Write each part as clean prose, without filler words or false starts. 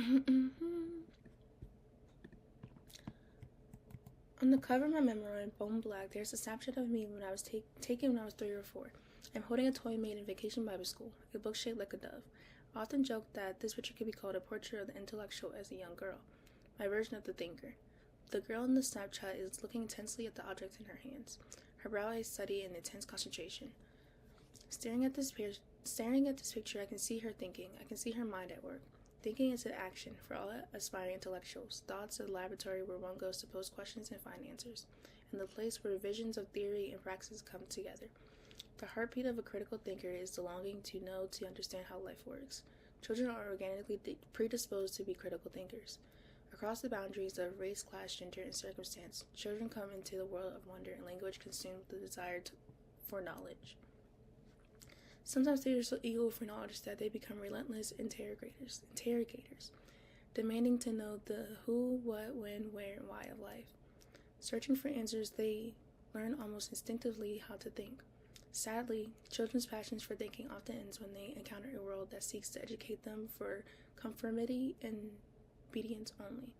On the cover of my memoir in bone black, there's a snapshot of me when I was taken when I was 3 or 4. I'm holding a toy made in Vacation Bible School, a book shaped like a dove. I often joke that this picture could be called a portrait of the intellectual as a young girl, my version of the thinker. The girl in the snapshot is looking intensely at the object in her hands, her brow eyes steady in intense concentration. Staring at this picture, I can see her thinking. I can see her mind at work. Thinking is an action for all aspiring intellectuals. Thoughts are the laboratory where one goes to pose questions and find answers, and the place where visions of theory and praxis come together. The heartbeat of a critical thinker is the longing to know, to understand how life works. Children are organically predisposed to be critical thinkers. Across the boundaries of race, class, gender, and circumstance, children come into the world of wonder and language consumed with the desire for knowledge. Sometimes they are so eager for knowledge that they become relentless interrogators, demanding to know the who, what, when, where, and why of life. Searching for answers, they learn almost instinctively how to think. Sadly, children's passions for thinking often ends when they encounter a world that seeks to educate them for conformity and obedience only.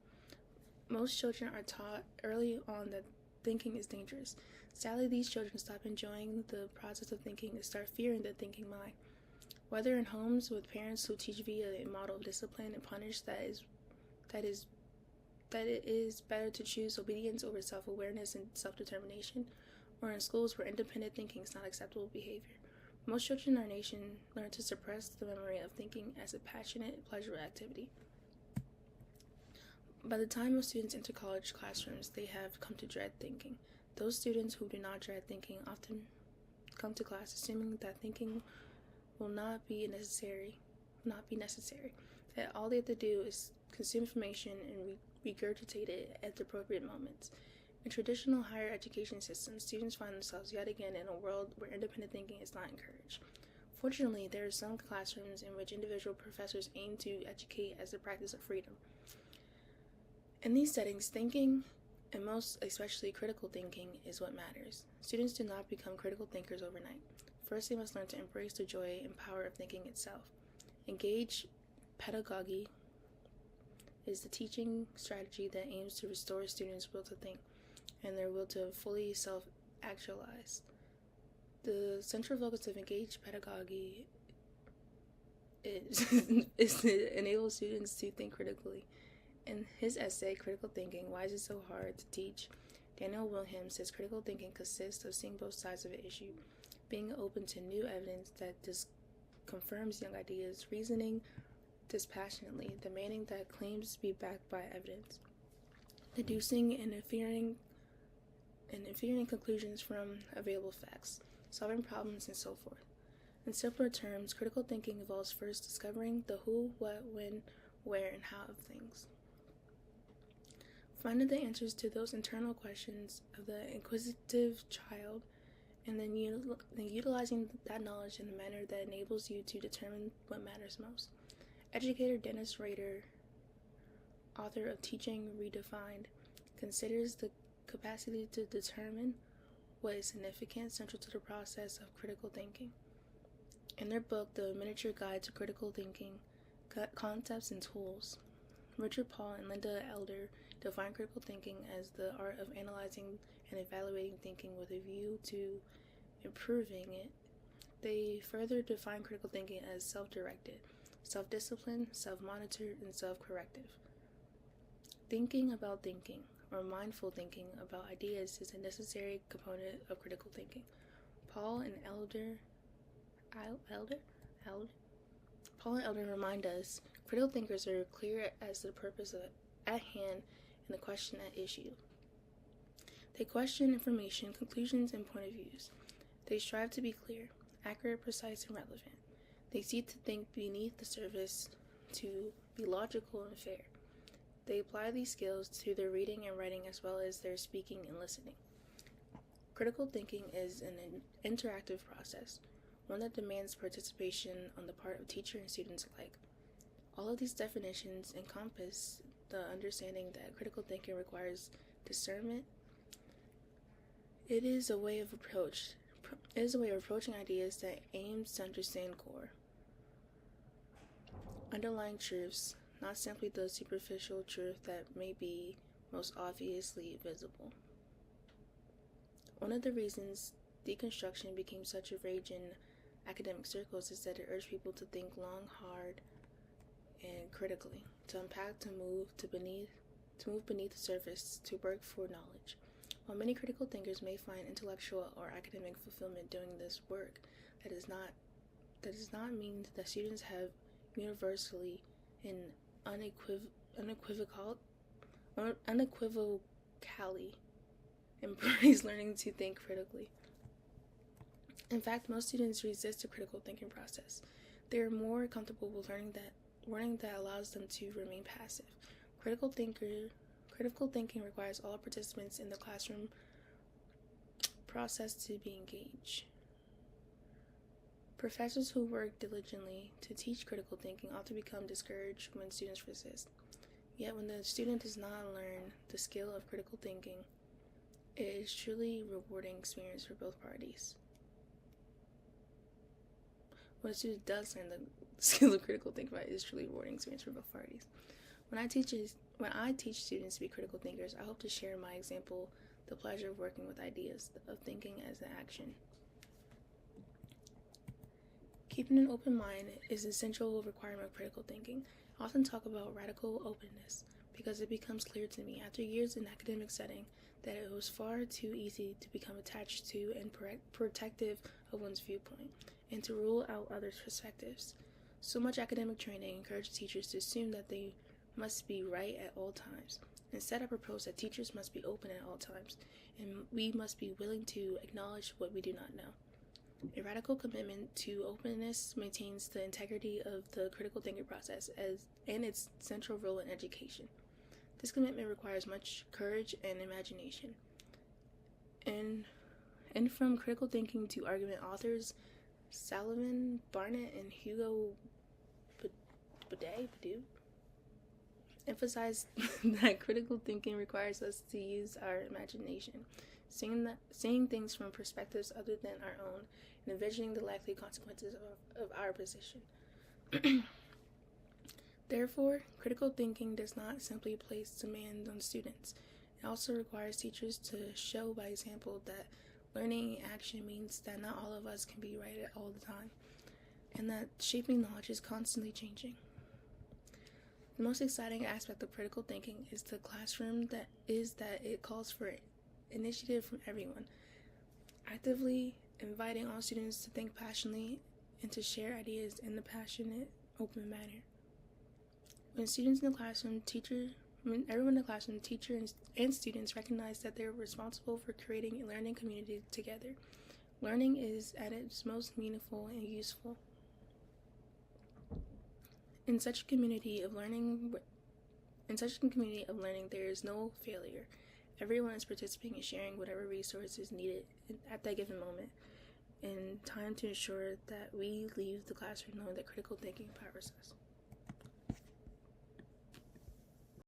Most children are taught early on that thinking is dangerous. Sadly, these children stop enjoying the process of thinking and start fearing the thinking mind. Whether in homes with parents who teach via a model of discipline and punish that it is better to choose obedience over self-awareness and self-determination, or in schools where independent thinking is not acceptable behavior. Most children in our nation learn to suppress the memory of thinking as a passionate, pleasurable activity. By the time most students enter college classrooms, they have come to dread thinking. Those students who do not dread thinking often come to class assuming that thinking will not be necessary, that all they have to do is consume information and regurgitate it at the appropriate moments. In traditional higher education systems, students find themselves yet again in a world where independent thinking is not encouraged. Fortunately, there are some classrooms in which individual professors aim to educate as a practice of freedom. In these settings, thinking, and most especially critical thinking, is what matters. Students do not become critical thinkers overnight. First, they must learn to embrace the joy and power of thinking itself. Engaged pedagogy is the teaching strategy that aims to restore students' will to think and their will to fully self-actualize. The central focus of engaged pedagogy is to enable students to think critically. In his essay, Critical Thinking, Why Is It So Hard to Teach?, Daniel Wilhelm says critical thinking consists of seeing both sides of an issue, being open to new evidence that confirms young ideas, reasoning dispassionately, demanding that claims be backed by evidence, deducing and inferring conclusions from available facts, solving problems, and so forth. In simpler terms, critical thinking involves first discovering the who, what, when, where, and how of things. Finding the answers to those internal questions of the inquisitive child, and then utilizing that knowledge in a manner that enables you to determine what matters most. Educator Dennis Rader, author of Teaching Redefined, considers the capacity to determine what is significant central to the process of critical thinking. In their book, The Miniature Guide to Critical Thinking, Concepts and Tools, Richard Paul and Linda Elder define critical thinking as the art of analyzing and evaluating thinking with a view to improving it. They further define critical thinking as self-directed, self-disciplined, self-monitored, and self-corrective. Thinking about thinking, or mindful thinking about ideas, is a necessary component of critical thinking. Paul and Elder remind us critical thinkers are clear as to the purpose at hand and the question at issue. They question information, conclusions, and point of views. They strive to be clear, accurate, precise, and relevant. They seek to think beneath the surface, to be logical and fair. They apply these skills to their reading and writing as well as their speaking and listening. Critical thinking is an interactive process, one that demands participation on the part of teacher and students alike. All of these definitions encompass the understanding that critical thinking requires discernment. It is a way of approaching ideas that aims to understand core underlying truths, not simply the superficial truth that may be most obviously visible. One of the reasons deconstruction became such a rage in academic circles is that it urged people to think long, hard, and critically, to unpack, to move beneath the surface, to work for knowledge. While many critical thinkers may find intellectual or academic fulfillment doing this work, that does not mean that students have universally and unequivocally embrace learning to think critically. In fact, most students resist the critical thinking process. They are more comfortable with learning that allows them to remain passive. Critical thinking requires all participants in the classroom process to be engaged. Professors who work diligently to teach critical thinking often become discouraged when students resist. Yet when the student does not learn the skill of critical thinking, it is truly a rewarding experience for both parties. When a student does learn the skill of critical thinking, it is truly a rewarding experience for both parties. When I teach students to be critical thinkers, I hope to share my example, the pleasure of working with ideas, of thinking as an action. Keeping an open mind is an essential requirement of critical thinking. I often talk about radical openness because it becomes clear to me after years in academic setting that it was far too easy to become attached to and protective of one's viewpoint and to rule out others' perspectives. So much academic training encourages teachers to assume that they must be right at all times. Instead, I propose that teachers must be open at all times, and we must be willing to acknowledge what we do not know. A radical commitment to openness maintains the integrity of the critical thinking process and its central role in education. This commitment requires much courage and imagination. And from critical thinking to argument, authors Sullivan, Barnett, and Hugo Badu emphasize that critical thinking requires us to use our imagination, seeing things from perspectives other than our own, and envisioning the likely consequences of our position. Therefore, critical thinking does not simply place demands on students. It also requires teachers to show by example that learning in action means that not all of us can be right at all the time, and that shaping knowledge is constantly changing. The most exciting aspect of critical thinking is the classroom that it calls for initiative from everyone, actively inviting all students to think passionately and to share ideas in a passionate, open manner. When students in the classroom, everyone in the classroom, teacher and students recognize that they're responsible for creating a learning community together. Learning is at its most meaningful and useful. In such a community of learning, there is no failure. Everyone is participating and sharing whatever resources needed at that given moment, in time to ensure that we leave the classroom knowing that critical thinking powers us.